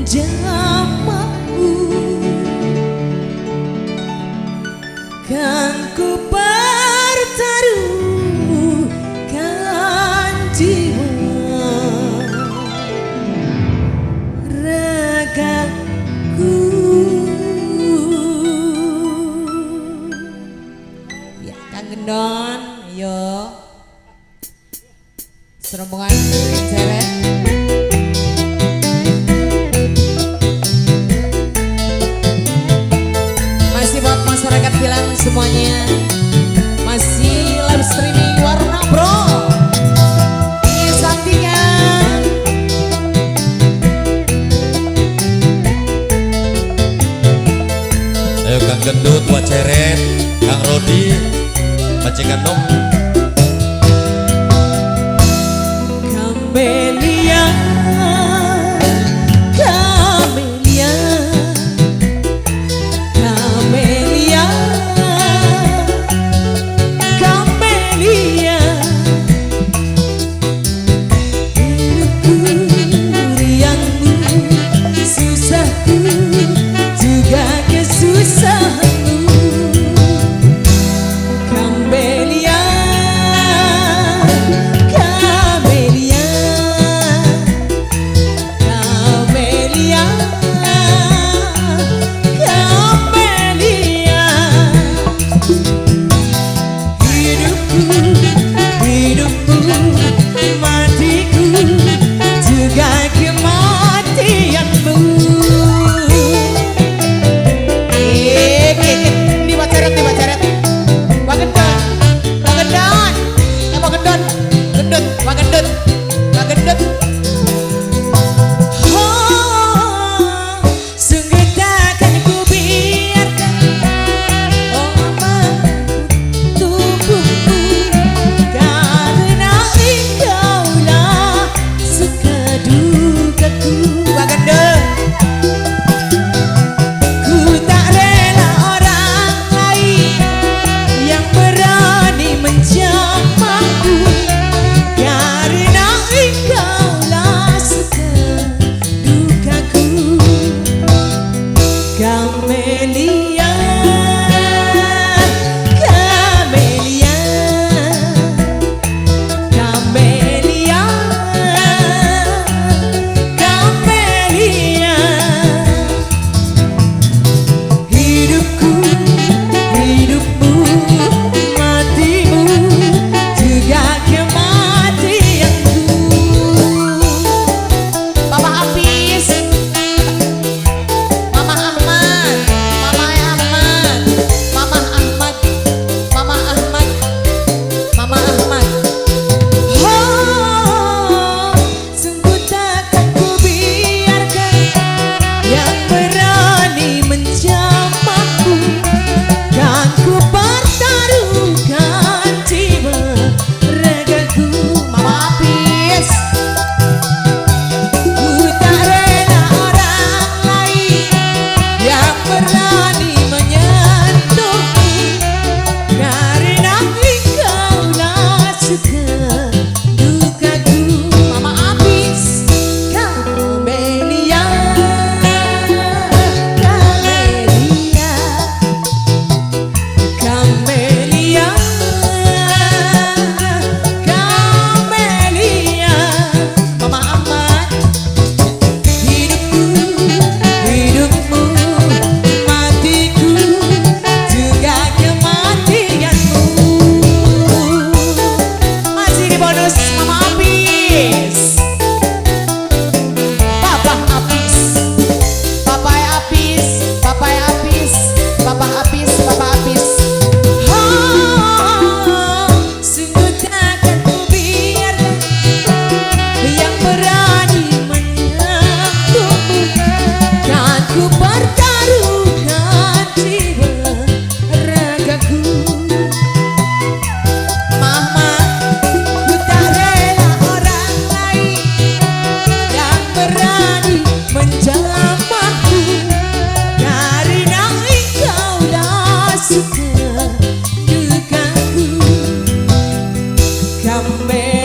menjamahmu, kan ku pertaruhkan jiwa ragaku. Ya Kang Gendon, ayo serombongan cewek. Masih buat masyarakat bilang semuanya, masih live streaming Warna Bro. Ini Santingan. Ayo Kang Gendut, buat Ceret, Kang Rodi, majikan dong. Camelia, Camelia, Camelia, Camelia, hidupku, riangmu, susahku, juga kesusahanmu. Camelia, Camelia, Camelia, Camelia, hidupku, hidupku, matiku, juga kematianmu. Dibacaret, dibacaret, Bang Gendon, Bang Gendon, Bang Gendon, Gendut, Bang Gendut, Bang Gendut. Oh, sungguh takkan ku biarkan ombak tubuhku, karena engkaulah suka dukaku. Bang Gendut. Ku tak rela orang lain yang berani menjamahku, karena engkaulah suka dukaku. Camelia, Camelia, Camelia, Camelia, hidupku, hidupmu, matimu, juga kematianku. Papa Apis, Mama Ahmad, Mama Ahmad, Mama Ahmad, Mama Ahmad, Mama Ahmad. Oh, sungguh takkan ku biarkan yang berani menjamahku, kan ku pertaruhkan jiwa ragaku. Mama Apis, ku tak rela orang lain yang berani menyentuhku, karena engkaulah suka dukaku. Mama Apis, Camelia, Camelia, Camelia, Camelia, Mama Ahmad, hidupku, hidupmu, matiku, juga kematianmu. Masih di bonus Mama Apis, Papa Apis, Papa Apis, Papa Apis, Papa Apis, Papa Apis. Oh, sungguh takkan ku biarkan yang berani menyentuhmu, kan ku pertaruhkan jiwa ragaku. Mama, ku tak rela orang lain yang berani menjamahku, karena engkaulah suka dukaku. Camelia,